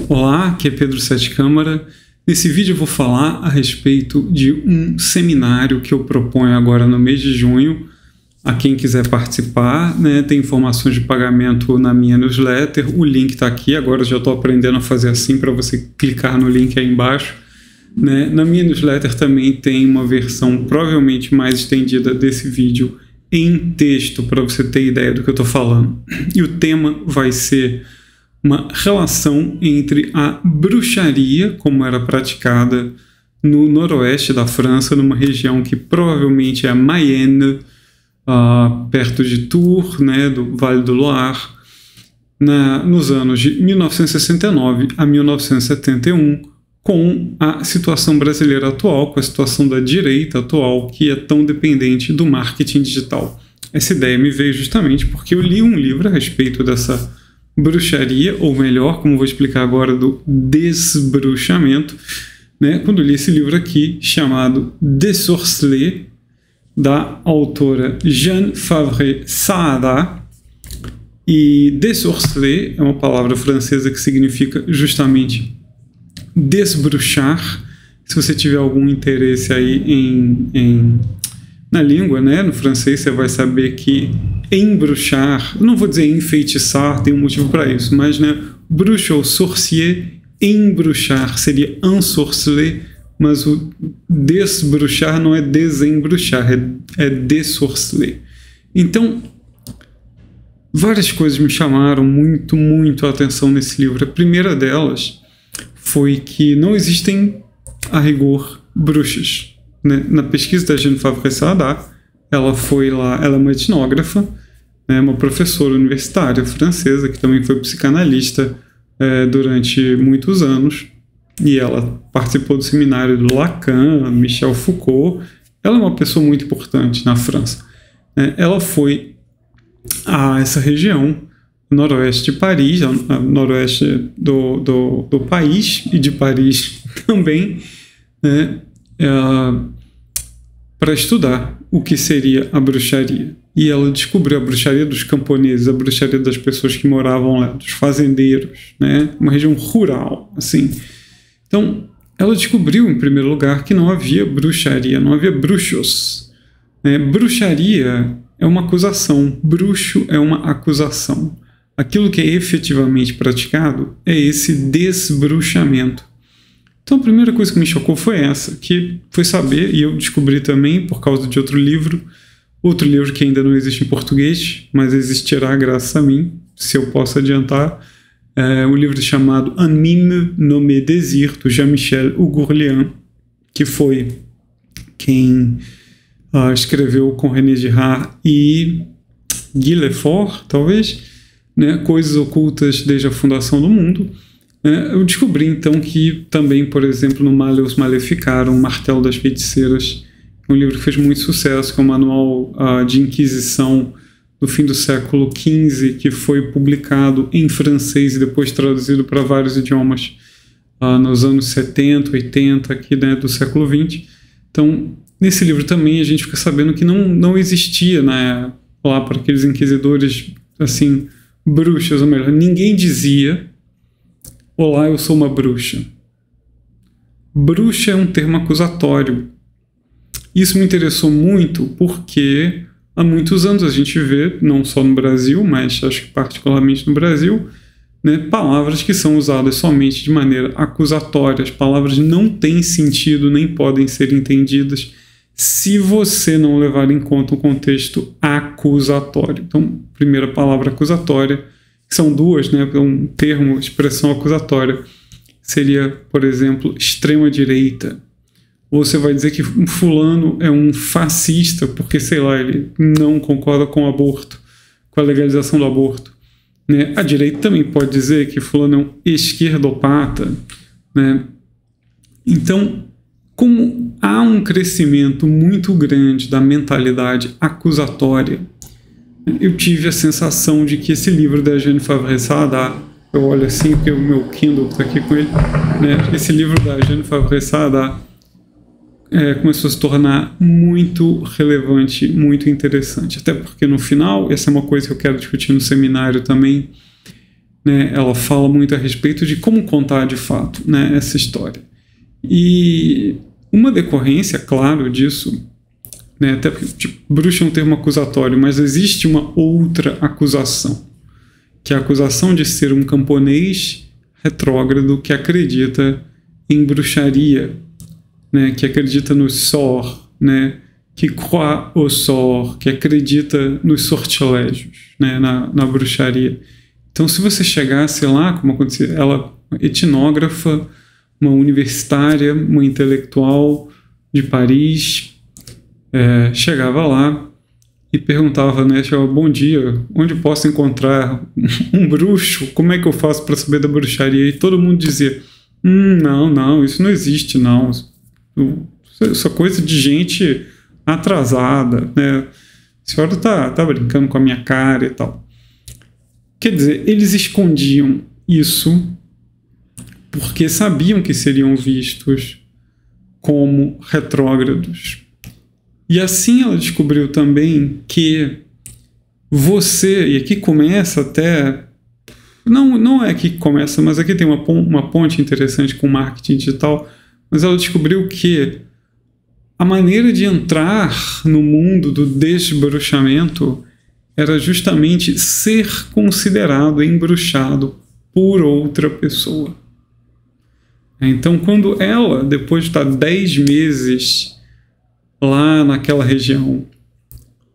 Olá, aqui é Pedro Sete Câmara. Nesse vídeo eu vou falar a respeito de um seminário que eu proponho agora no mês de junho. A quem quiser participar, né, tem informações de pagamento na minha newsletter, o link está aqui, agora eu já estou aprendendo a fazer assim para você clicar no link aí embaixo. Né? Na minha newsletter também tem uma versão provavelmente mais estendida desse vídeo em texto, para você ter ideia do que eu estou falando. E o tema vai ser uma relação entre a bruxaria, como era praticada no noroeste da França, numa região que provavelmente é a Mayenne, perto de Tours, né, do Vale do Loire, nos anos de 1969 a 1971, com a situação brasileira atual, com a situação da direita atual, que é tão dependente do marketing digital. Essa ideia me veio justamente porque eu li um livro a respeito dessa bruxaria, ou melhor, como vou explicar agora, do desbruxamento, né? Quando eu li esse livro aqui, chamado Desorcelé, da autora Jeanne Favre-Saada. E Desorcelé é uma palavra francesa que significa justamente desbruxar. Se você tiver algum interesse aí na língua, né, no francês, você vai saber que embruxar, não vou dizer enfeitiçar, tem um motivo para isso, mas, né, bruxa ou sorcier, embruxar seria ensorceler, mas o desbruxar não é desembruxar, é dessorceler. Então, várias coisas me chamaram muito a atenção nesse livro. A primeira delas foi que não existem, a rigor, bruxas. Né? Na pesquisa da Jeanne Favre-Saada, ela foi lá, ela é uma etnógrafa, né, uma professora universitária francesa, que também foi psicanalista durante muitos anos, e ela participou do seminário do Lacan, Michel Foucault. Ela é uma pessoa muito importante na França. Ela foi a essa região, noroeste de Paris, noroeste do país, e de Paris também, né, para estudar o que seria a bruxaria. E ela descobriu a bruxaria dos camponeses, a bruxaria das pessoas que moravam lá, dos fazendeiros, né? Uma região rural, assim. Então, ela descobriu, em primeiro lugar, que não havia bruxaria, não havia bruxos. Bruxaria é uma acusação, bruxo é uma acusação. Aquilo que é efetivamente praticado é esse desbruxamento. Então a primeira coisa que me chocou foi essa, que foi saber, e eu descobri também por causa de outro livro que ainda não existe em português, mas existirá graças a mim, se eu posso adiantar, um livro chamado Un mime nommé Désir, do Jean-Michel Hougourlian, que foi quem escreveu com René Girard e Guy Lefort, talvez, né, Coisas Ocultas desde a Fundação do Mundo. Eu descobri então que também, por exemplo, no Malleus Maleficarum, Martelo das Feiticeiras, um livro que fez muito sucesso, que é um manual de Inquisição do fim do século XV, que foi publicado em francês e depois traduzido para vários idiomas nos anos 70, 80, aqui, né, do século XX. Então, nesse livro também a gente fica sabendo que não existia, né, lá para aqueles inquisidores, assim, bruxas, ou melhor, ninguém dizia: olá, eu sou uma bruxa. Bruxa é um termo acusatório. Isso me interessou muito porque há muitos anos a gente vê, não só no Brasil, mas acho que particularmente no Brasil, né, palavras que são usadas somente de maneira acusatória. As palavras não têm sentido nem podem ser entendidas se você não levar em conta o contexto acusatório. Então, primeira palavra acusatória, que são duas, né, um termo, expressão acusatória, seria, por exemplo, extrema-direita. Ou você vai dizer que um fulano é um fascista porque, sei lá, ele não concorda com o aborto, com a legalização do aborto. Né? A direita também pode dizer que fulano é um esquerdopata. Né? Então, como há um crescimento muito grande da mentalidade acusatória, eu tive a sensação de que esse livro da Jeanne Favre-Saada, eu olho assim porque o meu Kindle está aqui com ele, né? Esse livro da Jeanne Favre-Saada começou a se tornar muito relevante, muito interessante. Até porque no final, essa é uma coisa que eu quero discutir no seminário também, né, ela fala muito a respeito de como contar de fato, né, essa história. E uma decorrência, claro, disso, né, até porque bruxa é um termo acusatório, mas existe uma outra acusação, que é a acusação de ser um camponês retrógrado que acredita em bruxaria, né, que acredita no Sor, né, que croit au sort, que acredita nos sortilégios, né, na bruxaria. Então, se você chegasse lá, como acontecia, ela etnógrafa, uma universitária, uma intelectual de Paris, chegava lá e perguntava, né, bom dia, onde posso encontrar um bruxo? Como é que eu faço para saber da bruxaria? E todo mundo dizia, não, isso não existe, não. Isso é coisa de gente atrasada, né? A senhora tá brincando com a minha cara e tal. Quer dizer, eles escondiam isso porque sabiam que seriam vistos como retrógrados. E assim ela descobriu também que você, e aqui começa até, não é aqui que começa, mas aqui tem uma ponte interessante com marketing digital, mas ela descobriu que a maneira de entrar no mundo do desbruxamento era justamente ser considerado embruxado por outra pessoa. Então, quando ela, depois de estar 10 meses lá naquela região,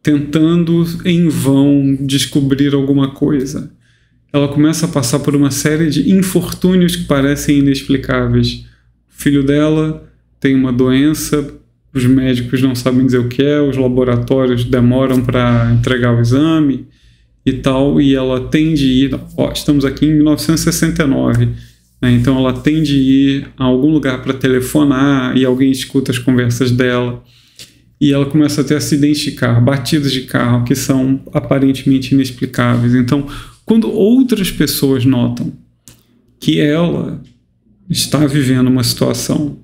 tentando em vão descobrir alguma coisa, ela começa a passar por uma série de infortúnios que parecem inexplicáveis. O filho dela tem uma doença, os médicos não sabem dizer o que é, os laboratórios demoram para entregar o exame e tal, e ela tem de ir, estamos aqui em 1969, né, então ela tem de ir a algum lugar para telefonar e alguém escuta as conversas dela e ela começa a ter acidentes de carro, batidas de carro que são aparentemente inexplicáveis. Então, quando outras pessoas notam que ela está vivendo uma situação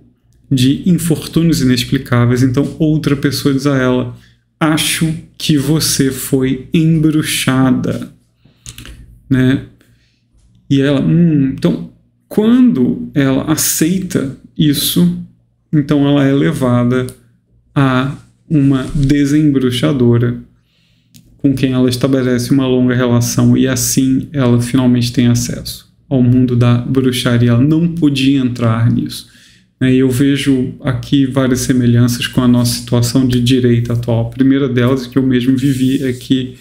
de infortúnios inexplicáveis, então outra pessoa diz a ela, acho que você foi embruxada, né? E ela, então, quando ela aceita isso, então ela é levada a uma desembruxadora com quem ela estabelece uma longa relação e assim ela finalmente tem acesso ao mundo da bruxaria. Ela não podia entrar nisso. E eu vejo aqui várias semelhanças com a nossa situação de direita atual. A primeira delas, que eu mesmo vivi, é que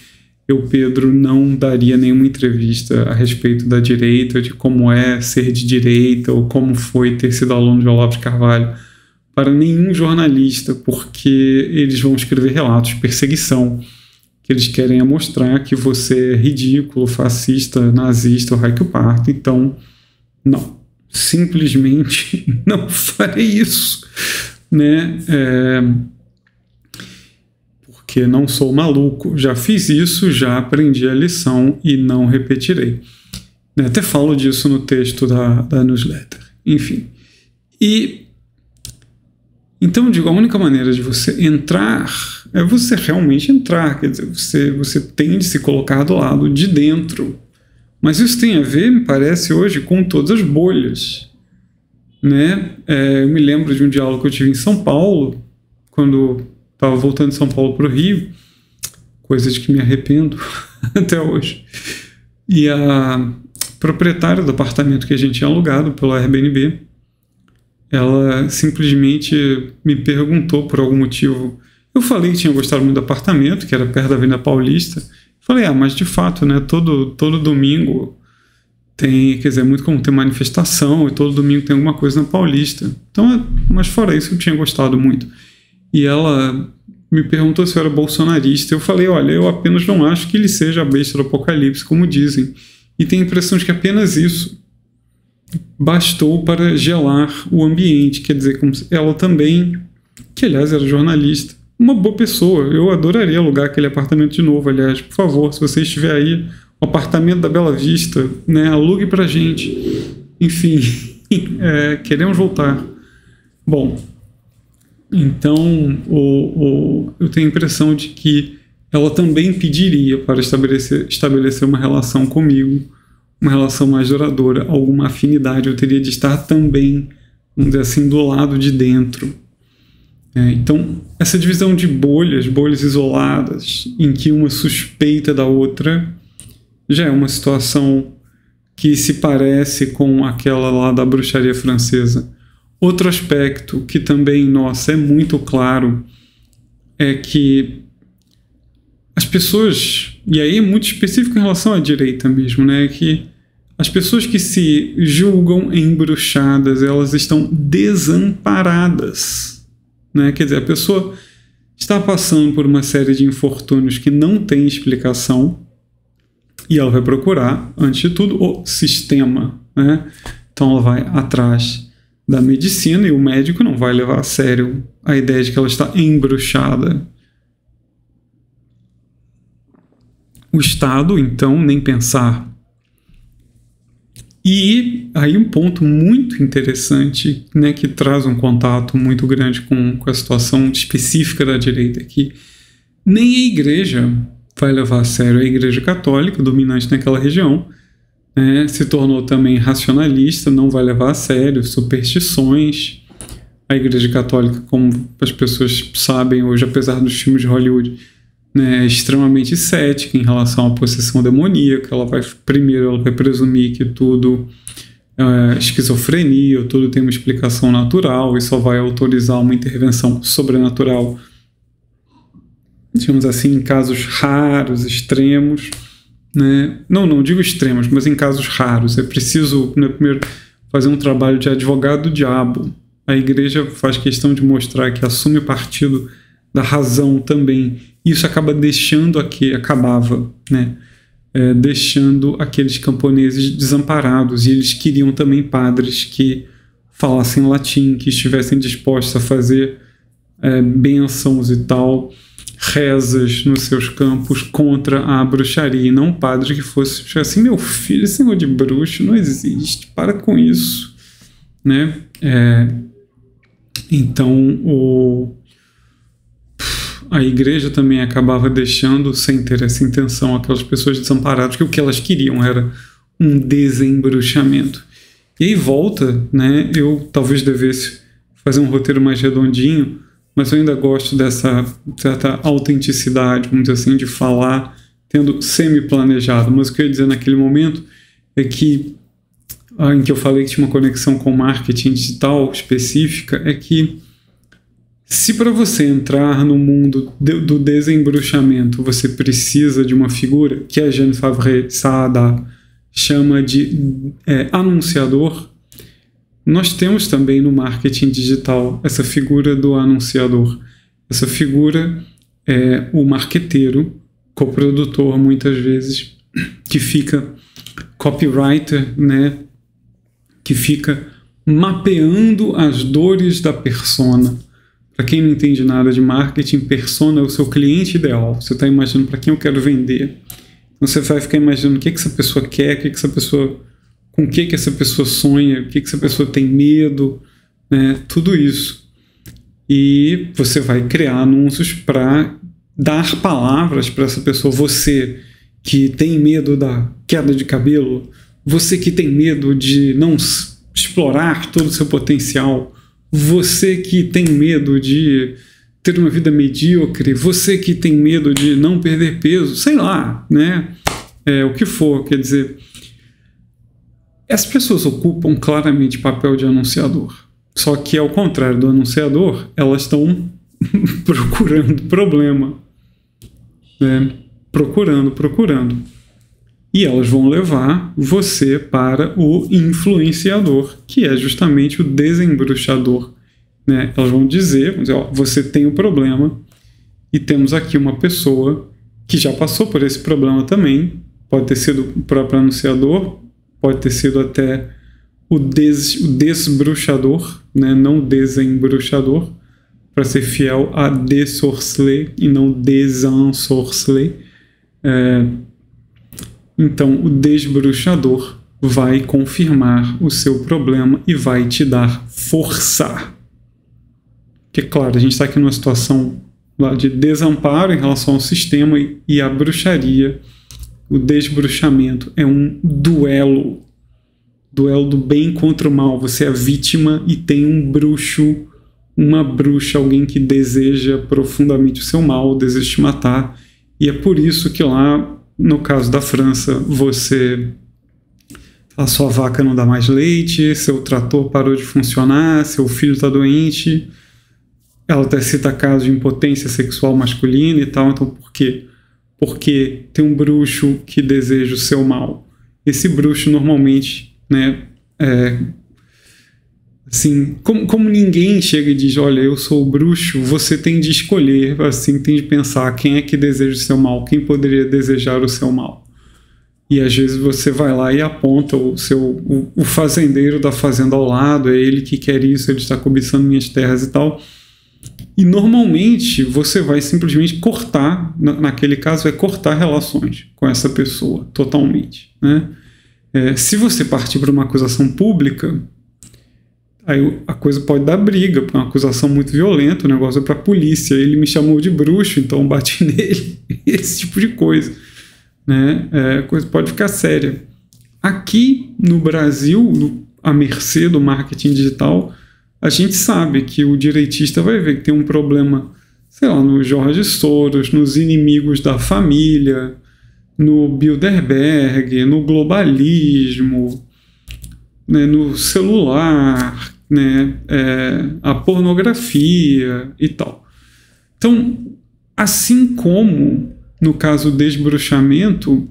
eu, Pedro, não daria nenhuma entrevista a respeito da direita, de como é ser de direita, ou como foi ter sido aluno de Olavo de Carvalho, para nenhum jornalista, porque eles vão escrever relatos de perseguição, que eles querem mostrar que você é ridículo, fascista, nazista, o raio que o parto. Então, não. Simplesmente não farei isso, né? Porque não sou maluco. Já fiz isso, já aprendi a lição e não repetirei. Até falo disso no texto da newsletter. Enfim. E então, digo, a única maneira de você entrar é você realmente entrar. Quer dizer, você tem de se colocar do lado de dentro. Mas isso tem a ver, me parece, hoje com todas as bolhas, né? Eu me lembro de um diálogo que eu tive em São Paulo, quando estava voltando de São Paulo para o Rio, coisa de que me arrependo até hoje. E a proprietária do apartamento que a gente tinha alugado pelo Airbnb, ela simplesmente me perguntou por algum motivo. Eu falei que tinha gostado muito do apartamento, que era perto da Avenida Paulista. Falei, mas de fato, né, todo domingo tem, quer dizer, é muito comum ter manifestação e todo domingo tem alguma coisa na Paulista. Então, mas fora isso, eu tinha gostado muito. E ela me perguntou se eu era bolsonarista. Eu falei, olha, eu apenas não acho que ele seja a besta do apocalipse, como dizem. E tenho a impressão de que apenas isso bastou para gelar o ambiente. Quer dizer, como ela também, que aliás era jornalista, uma boa pessoa. Eu adoraria alugar aquele apartamento de novo, aliás. Por favor, se você estiver aí, o apartamento da Bela Vista, né, alugue pra gente. Enfim, queremos voltar. Bom, então eu tenho a impressão de que ela também pediria para estabelecer uma relação comigo, uma relação mais duradoura, alguma afinidade, eu teria de estar também, vamos dizer assim, do lado de dentro. Então, essa divisão de bolhas isoladas, em que uma suspeita da outra, já é uma situação que se parece com aquela lá da bruxaria francesa. Outro aspecto que também, nossa, é muito claro, é que as pessoas, e aí é muito específico em relação à direita mesmo, né, que as pessoas que se julgam embruxadas, elas estão desamparadas, né? Quer dizer, a pessoa está passando por uma série de infortúnios que não tem explicação e ela vai procurar, antes de tudo, o sistema, né? Então ela vai atrás da medicina e o médico não vai levar a sério a ideia de que ela está embruxada. O Estado, então, nem pensar. E aí um ponto muito interessante, né, que traz um contato muito grande com a situação específica da direita aqui. Nem a igreja vai levar a sério. A igreja católica, dominante naquela região, né, se tornou também racionalista, não vai levar a sério superstições. A igreja católica, como as pessoas sabem hoje, apesar dos filmes de Hollywood, né, é extremamente cética em relação à possessão demoníaca. Ela vai presumir que tudo é esquizofrenia, ou tudo tem uma explicação natural e só vai autorizar uma intervenção sobrenatural, digamos assim, em casos raros, extremos, né? Não digo extremos, mas em casos raros. É preciso, né, primeiro fazer um trabalho de advogado do diabo. A igreja faz questão de mostrar que assume o partido da razão também. Isso acaba deixando deixando aqueles camponeses desamparados, e eles queriam também padres que falassem latim, que estivessem dispostos a fazer bênçãos e tal, rezas nos seus campos contra a bruxaria, e não um padre que fosse assim: meu filho, esse negócio de bruxo não existe, para com isso, né? Então a igreja também acabava deixando, sem ter essa intenção, aquelas pessoas desamparadas, que o que elas queriam era um desembruxamento. E aí volta, né? Eu talvez devesse fazer um roteiro mais redondinho, mas eu ainda gosto dessa certa autenticidade, vamos dizer assim, de falar tendo semi-planejado. Mas o que eu ia dizer naquele momento é que, em que eu falei que tinha uma conexão com marketing digital específica, é que se para você entrar no mundo do desembruxamento você precisa de uma figura que a Jeanne Favre Saada chama de anunciador, nós temos também no marketing digital essa figura do anunciador. Essa figura é o marqueteiro, coprodutor muitas vezes, que fica copywriter, né, que fica mapeando as dores da persona. Para quem não entende nada de marketing, persona é o seu cliente ideal. Você está imaginando para quem eu quero vender. Então você vai ficar imaginando o que essa pessoa quer, com o que essa pessoa sonha, o que essa pessoa tem medo, né? Tudo isso. E você vai criar anúncios para dar palavras para essa pessoa. Você que tem medo da queda de cabelo, você que tem medo de não explorar todo o seu potencial, você que tem medo de ter uma vida medíocre, você que tem medo de não perder peso, sei lá, né? O que for, quer dizer, as pessoas ocupam claramente papel de anunciador. Só que, ao contrário do anunciador, elas estão procurando problema, né? Procurando. E elas vão levar você para o influenciador, que é justamente o desembruxador, né? Elas vão dizer, ó, você tem um problema e temos aqui uma pessoa que já passou por esse problema também. Pode ter sido o próprio anunciador, pode ter sido até o desbruxador, né? Não desembruxador, para ser fiel a desorceler e não desensorceler. Então, o desbruxador vai confirmar o seu problema e vai te dar força. Porque, claro, a gente está aqui numa situação lá de desamparo em relação ao sistema, e a bruxaria O desbruxamento é um duelo do bem contra o mal. Você é a vítima e tem um bruxo, uma bruxa, alguém que deseja profundamente o seu mal, deseja te matar. E é por isso que lá, no caso da França, a sua vaca não dá mais leite, seu trator parou de funcionar, seu filho está doente. Ela até cita casos de impotência sexual masculina e tal. Então, por quê? Porque tem um bruxo que deseja o seu mal. Esse bruxo, normalmente, né, assim, como ninguém chega e diz, olha, eu sou o bruxo, você tem de escolher, assim, tem de pensar quem é que deseja o seu mal, quem poderia desejar o seu mal. E às vezes você vai lá e aponta o fazendeiro da fazenda ao lado, é ele que quer isso, ele está cobiçando minhas terras e tal. E normalmente você vai simplesmente cortar, naquele caso, cortar relações com essa pessoa, totalmente, né? Se você partir para uma acusação pública, aí a coisa pode dar briga, porque é uma acusação muito violenta, o negócio é para a polícia, ele me chamou de bruxo, então bati nele, esse tipo de coisa, né? A coisa pode ficar séria. Aqui no Brasil, à mercê do marketing digital, a gente sabe que o direitista vai ver que tem um problema, sei lá, no Jorge Soros, nos inimigos da família, no Bilderberg, no globalismo, né, no celular, né, a pornografia e tal. Então, assim como no caso do desbruxamento,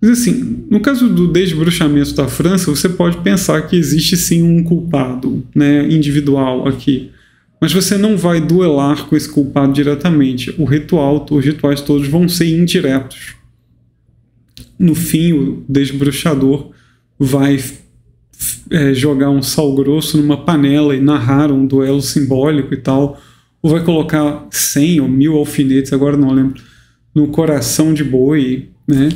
assim, no caso do desbruxamento da França, você pode pensar que existe sim um culpado, né, individual aqui, mas você não vai duelar com esse culpado diretamente. Os rituais todos vão ser indiretos. No fim, o desbruxador vai jogar um sal grosso numa panela e narrar um duelo simbólico e tal, ou vai colocar 100 ou 1000 alfinetes, agora não lembro, no coração de boi, né?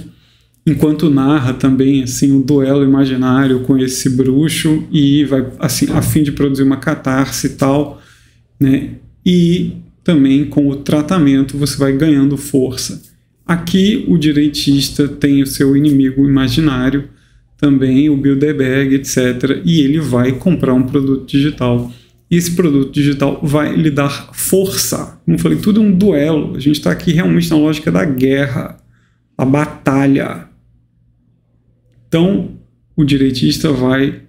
Enquanto narra também assim um duelo imaginário com esse bruxo e vai assim a fim de produzir uma catarse e tal, né? E também com o tratamento você vai ganhando força. Aqui o direitista tem o seu inimigo imaginário, também o Bilderberg, etc. E ele vai comprar um produto digital. E esse produto digital vai lhe dar força. Como eu falei, tudo é um duelo. A gente está aqui realmente na lógica da guerra, a batalha. Então, o direitista vai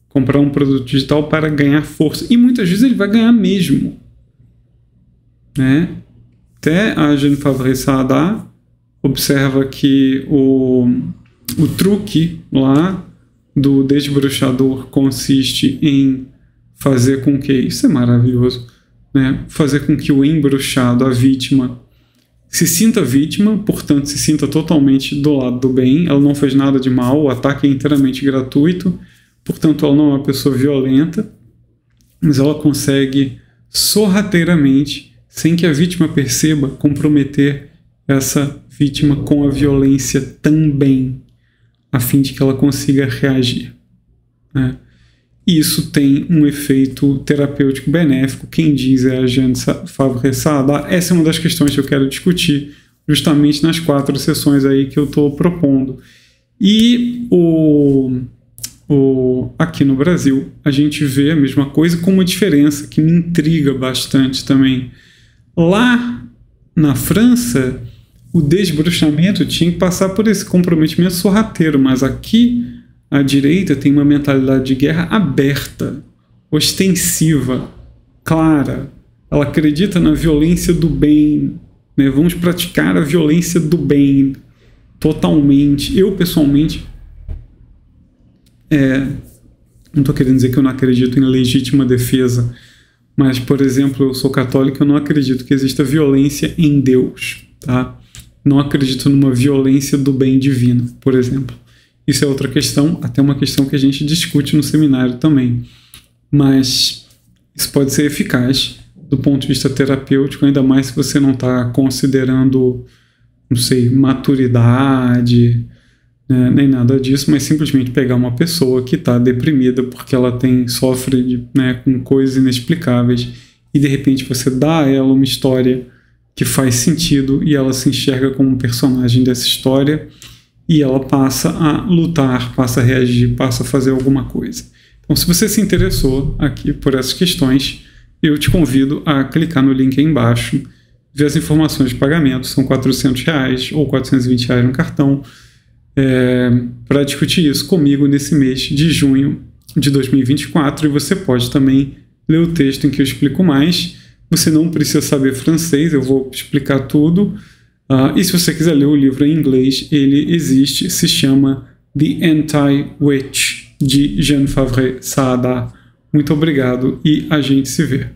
comprar um produto digital para ganhar força. E muitas vezes ele vai ganhar mesmo, né? Até a Jeanne Favre-Saada observa que o truque lá do desbruxador consiste em fazer com que, isso é maravilhoso, né? Fazer com que o embruxado, a vítima, se sinta vítima, portanto se sinta totalmente do lado do bem, ela não fez nada de mal, o ataque é inteiramente gratuito, portanto ela não é uma pessoa violenta, mas ela consegue sorrateiramente, sem que a vítima perceba, comprometer essa vítima com a violência também, a fim de que ela consiga reagir, né? E isso tem um efeito terapêutico benéfico. Quem diz é a Jeanne Favre-Saada. Essa é uma das questões que eu quero discutir justamente nas 4 sessões aí que eu estou propondo. E aqui no Brasil a gente vê a mesma coisa com uma diferença que me intriga bastante também. Lá na França, o desbruxamento tinha que passar por esse comprometimento sorrateiro, mas aqui a direita tem uma mentalidade de guerra aberta, ostensiva, clara. Ela acredita na violência do bem, né? Vamos praticar a violência do bem totalmente. Eu, pessoalmente, não estou querendo dizer que eu não acredito em legítima defesa, mas, por exemplo, eu sou católico, eu não acredito que exista violência em Deus, tá? Não acredito numa violência do bem divino, por exemplo. Isso é outra questão, até uma questão que a gente discute no seminário também. Mas isso pode ser eficaz do ponto de vista terapêutico, ainda mais se você não está considerando, não sei, maturidade, né, nem nada disso, mas simplesmente pegar uma pessoa que está deprimida porque ela sofre, né, com coisas inexplicáveis e de repente você dá a ela uma história que faz sentido e ela se enxerga como um personagem dessa história e ela passa a lutar, passa a reagir, passa a fazer alguma coisa. Então, se você se interessou aqui por essas questões, eu te convido a clicar no link aí embaixo, ver as informações de pagamento, são R$400 ou R$420 no cartão, para discutir isso comigo nesse mês de junho de 2024, e você pode também ler o texto em que eu explico mais. Você não precisa saber francês, eu vou explicar tudo. E se você quiser ler o livro em inglês, ele existe, se chama The Anti-Witch, de Jean Favre Saada. Muito obrigado e a gente se vê.